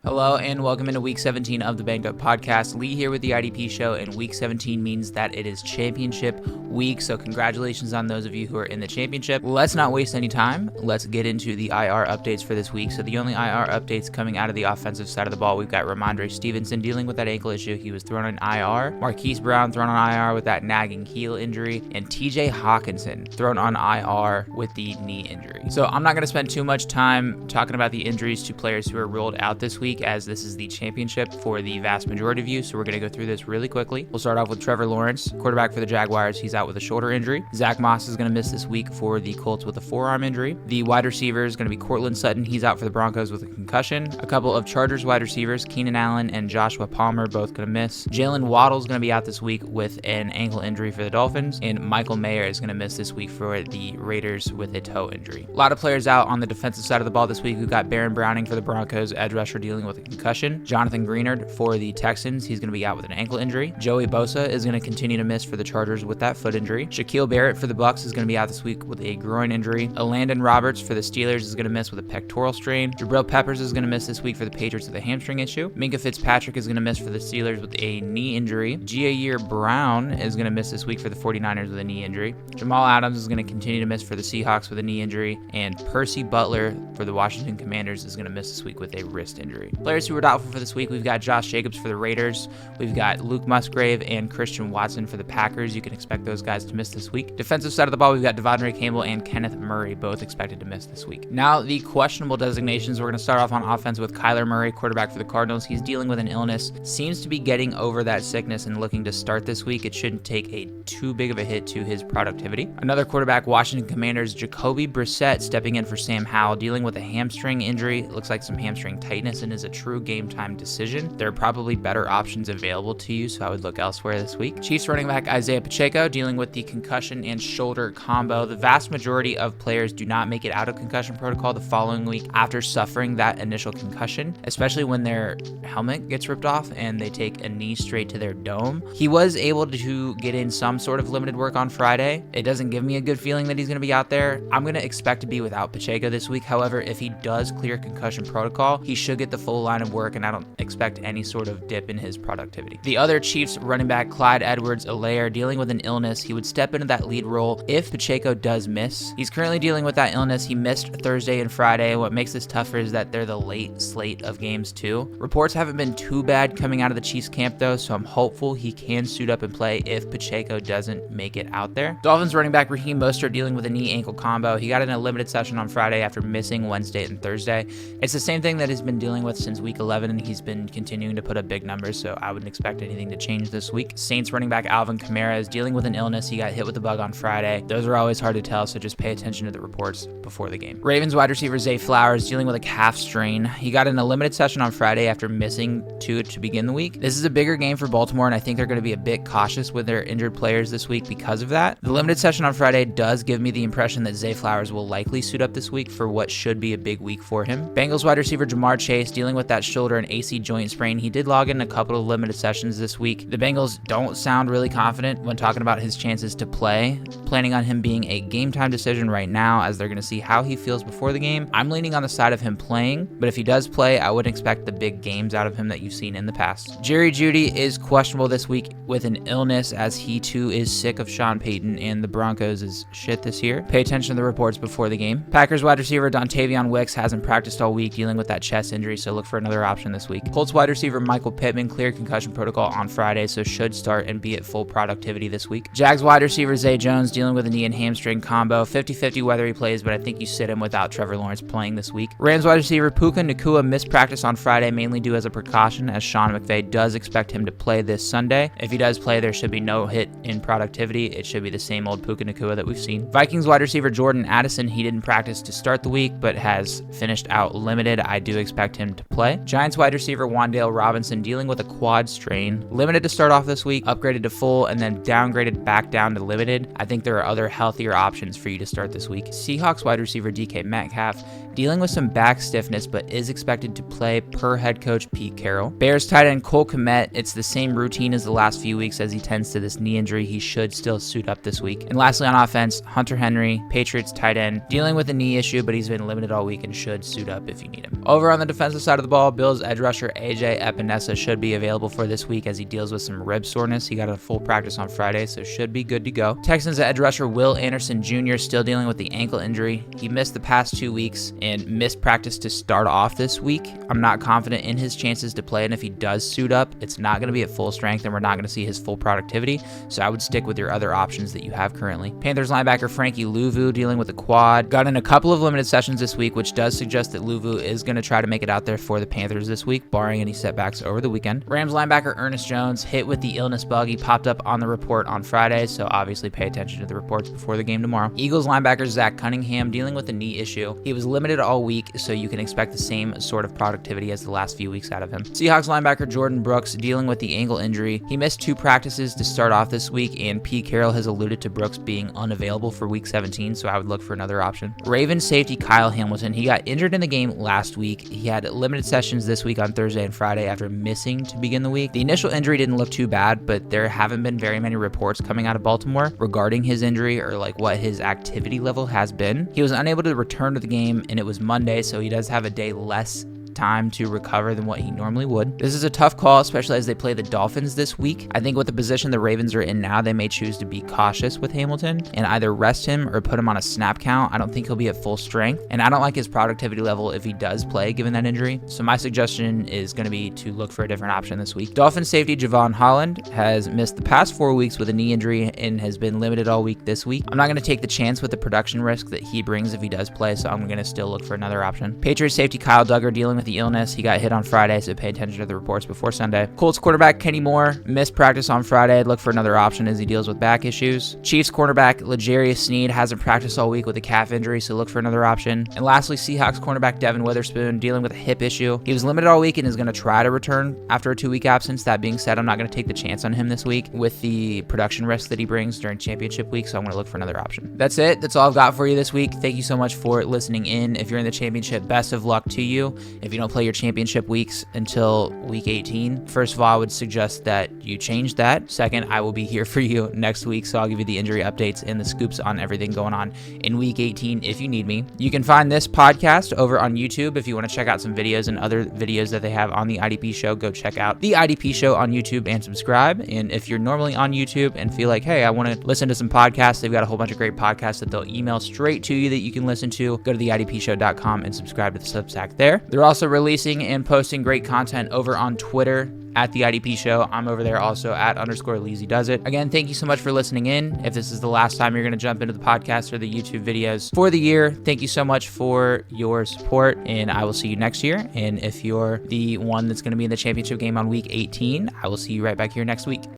Hello and welcome into Week 17 of the Banged Up Podcast. Lee here with the IDP show, and Week 17 means that it is championship week, so congratulations on those of you who are in the championship. Let's not waste any time. Let's get into the IR updates for this week. So the only IR updates coming out of the offensive side of the ball, we've got Rhamondre Stevenson dealing with that ankle issue. He was thrown on IR. Marquise Brown thrown on IR with that nagging heel injury, and TJ Hockenson thrown on IR with the knee injury. So I'm not going to spend too much time talking about the injuries to players who are ruled out this week, as this is the championship for the vast majority of you, so we're going to go through this really quickly. We'll start off with Trevor Lawrence, quarterback for the Jaguars. He's out with a shoulder injury. Zack Moss is going to miss this week for the Colts with a forearm injury. The wide receiver is going to be Courtland Sutton. He's out for the Broncos with a concussion. A couple of Chargers wide receivers, Keenan Allen and Joshua Palmer, both going to miss. Jaylen Waddle is going to be out this week with an ankle injury for the Dolphins, and Michael Mayer is going to miss this week for the Raiders with a toe injury. A lot of players out on the defensive side of the ball this week. We've got Baron Browning for the Broncos, edge rusher, dealing with a concussion. Jonathan Greenard for the Texans, he's going to be out with an ankle injury. Joey Bosa is going to continue to miss for the Chargers with that foot injury. Shaquille Barrett for the Bucs is going to be out this week with a groin injury. Landon Roberts for the Steelers is going to miss with a pectoral strain. Jabril Peppers is going to miss this week for the Patriots with a hamstring issue. Minka Fitzpatrick is going to miss for the Steelers with a knee injury. Jair Brown is going to miss this week for the 49ers with a knee injury. Jamal Adams is going to continue to miss for the Seahawks with a knee injury. And Percy Butler for the Washington Commanders is going to miss this week with a wrist injury. Players who are doubtful for this week, we've got Josh Jacobs for the Raiders. We've got Luke Musgrave and Christian Watson for the Packers. You can expect those guys to miss this week. Defensive side of the ball, we've got Devondre Campbell and Kenneth Murray, both expected to miss this week. Now, the questionable designations. We're going to start off on offense with Kyler Murray, quarterback for the Cardinals. He's dealing with an illness, seems to be getting over that sickness and looking to start this week. It shouldn't take a too big of a hit to his productivity. Another quarterback, Washington Commanders, Jacoby Brissett, stepping in for Sam Howell, dealing with a hamstring injury. It looks like some hamstring tightness and is a true game time decision. There are probably better options available to you, so I would look elsewhere this week. Chiefs running back Isiah Pacheco, dealing with the concussion and shoulder combo. The vast majority of players do not make it out of concussion protocol the following week after suffering that initial concussion, especially when their helmet gets ripped off and they take a knee straight to their dome. He was able to get in some sort of limited work on Friday. It doesn't give me a good feeling that he's going to be out there. I'm going to expect to be without Pacheco this week. However, if he does clear concussion protocol, he should get the full line of work, and I don't expect any sort of dip in his productivity. The other Chiefs running back, Clyde Edwards-Helaire, dealing with an illness. He would step into that lead role if Pacheco does miss. He's currently dealing with that illness. He missed Thursday and Friday. What makes this tougher is that they're the late slate of games too. Reports haven't been too bad coming out of the Chiefs camp though, so I'm hopeful he can suit up and play if Pacheco doesn't make it out there. Dolphins running back Raheem Mostert dealing with a knee-ankle combo. He got in a limited session on Friday after missing Wednesday and Thursday. It's the same thing that he's been dealing with since week 11, and he's been continuing to put up big numbers, so I wouldn't expect anything to change this week. Saints running back Alvin Kamara is dealing with an illness. He got hit with the bug on Friday. Those are always hard to tell, so just pay attention to the reports before the game. Ravens wide receiver Zay Flowers dealing with a calf strain. He got in a limited session on Friday after missing two to begin the week. This is a bigger game for Baltimore, and I think they're going to be a bit cautious with their injured players this week because of that. The limited session on Friday does give me the impression that Zay Flowers will likely suit up this week for what should be a big week for him. Bengals wide receiver Jamar Chase dealing with that shoulder and AC joint sprain. He did log in a couple of limited sessions this week. The Bengals don't sound really confident when talking about his chances to play, planning on him being a game time decision right now, as they're going to see how he feels before the game. I'm leaning on the side of him playing, but if he does play, I wouldn't expect the big games out of him that you've seen in the past. Jerry Jeudy is questionable this week with an illness, as he too is sick of Sean Payton, and the Broncos is shit this year. Pay attention to the reports before the game. Packers wide receiver Dontayvion Wicks hasn't practiced all week, dealing with that chest injury, so look for another option this week. Colts wide receiver Michael Pittman cleared concussion protocol on Friday, so should start and be at full productivity this week. Jags wide receiver Zay Jones dealing with a knee and hamstring combo. 50-50 whether he plays, but I think you sit him without Trevor Lawrence playing this week. Rams wide receiver Puka Nacua missed practice on Friday, mainly due as a precaution, as Sean McVay does expect him to play this Sunday. If he does play, there should be no hit in productivity. It should be the same old Puka Nacua that we've seen. Vikings wide receiver Jordan Addison, he didn't practice to start the week, but has finished out limited. I do expect him to play. Giants wide receiver Wan'Dale Robinson dealing with a quad strain. Limited to start off this week, upgraded to full, and then downgraded back back down to limited, I think there are other healthier options for you to start this week. Seahawks wide receiver DK Metcalf dealing with some back stiffness, but is expected to play per head coach Pete Carroll. Bears tight end Cole Kmet, it's the same routine as the last few weeks as he tends to this knee injury. He should still suit up this week. And lastly on offense, Hunter Henry, Patriots tight end, dealing with a knee issue, but he's been limited all week and should suit up if you need him. Over on the defensive side of the ball, Bills edge rusher AJ Epinesa should be available for this week as he deals with some rib soreness. He got a full practice on Friday, so should be good to go. Texans edge rusher Will Anderson Jr. still dealing with the ankle injury. He missed the past 2 weeks and missed practice to start off this week. I'm not confident in his chances to play, and if he does suit up, it's not going to be at full strength and we're not going to see his full productivity, so I would stick with your other options that you have currently. Panthers linebacker Frankie Louvu dealing with a quad. Got in a couple of limited sessions this week, which does suggest that Louvu is going to try to make it out there for the Panthers this week, barring any setbacks over the weekend. Rams linebacker Ernest Jones hit with the illness bug. He popped up on the report on Friday, so obviously pay attention to the reports before the game tomorrow. Eagles linebacker Zach Cunningham dealing with a knee issue. He was limited all week, so you can expect the same sort of productivity as the last few weeks out of him. Seahawks linebacker Jordan Brooks dealing with the ankle injury. He missed 2 practices to start off this week, and Pete Carroll has alluded to Brooks being unavailable for week 17, so I would look for another option. Ravens safety Kyle Hamilton. He got injured in the game last week. He had limited sessions this week on Thursday and Friday after missing to begin the week. The initial injury didn't look too bad, but there haven't been very many reports coming out of Baltimore regarding his injury or like what his activity level has been. He was unable to return to the game, and it was Monday, so he does have a day less time to recover than what he normally would. This is a tough call, especially as they play the Dolphins this week. I think with the position the Ravens are in now, they may choose to be cautious with Hamilton and either rest him or put him on a snap count. I don't think he'll be at full strength, and I don't like his productivity level if he does play given that injury. So my suggestion is going to be to look for a different option this week. Dolphins safety Javon Holland has missed the past 4 weeks with a knee injury and has been limited all week this week. I'm not going to take the chance with the production risk that he brings if he does play, so I'm going to still look for another option. Patriots safety Kyle Duggar dealing with the illness. He got hit on Friday, so pay attention to the reports before Sunday. Colts quarterback Kenny Moore missed practice on Friday. Look for another option as he deals with back issues. Chiefs cornerback L'Jarius Sneed hasn't practiced all week with a calf injury, so look for another option. And lastly, Seahawks cornerback Devin Witherspoon dealing with a hip issue. He was limited all week and is going to try to return after a 2-week absence. That being said, I'm not going to take the chance on him this week with the production risk that he brings during championship week, so I'm going to look for another option. That's it. That's all I've got for you this week. Thank you so much for listening in. If you're in the championship, best of luck to you. If you don't play your championship weeks until week 18, first of all, I would suggest that you change that. Second, I will be here for you next week, so I'll give you the injury updates and the scoops on everything going on in week 18 if you need me. You can find this podcast over on YouTube. If you want to check out some videos and other videos that they have on the IDP show, go check out the IDP show on YouTube and subscribe. And if you're normally on YouTube and feel like, hey, I want to listen to some podcasts, they've got a whole bunch of great podcasts that they'll email straight to you that you can listen to. Go to theidpshow.com and subscribe to the Substack there. They're also releasing and posting great content over on Twitter at the IDP show. I'm over there also at @LazyDoesIt. Again, thank you so much for listening in. If this is the last time you're going to jump into the podcast or the YouTube videos for the year, thank you so much for your support, and I will see you next year. And if you're the one that's going to be in the championship game on week 18, I will see you right back here next week.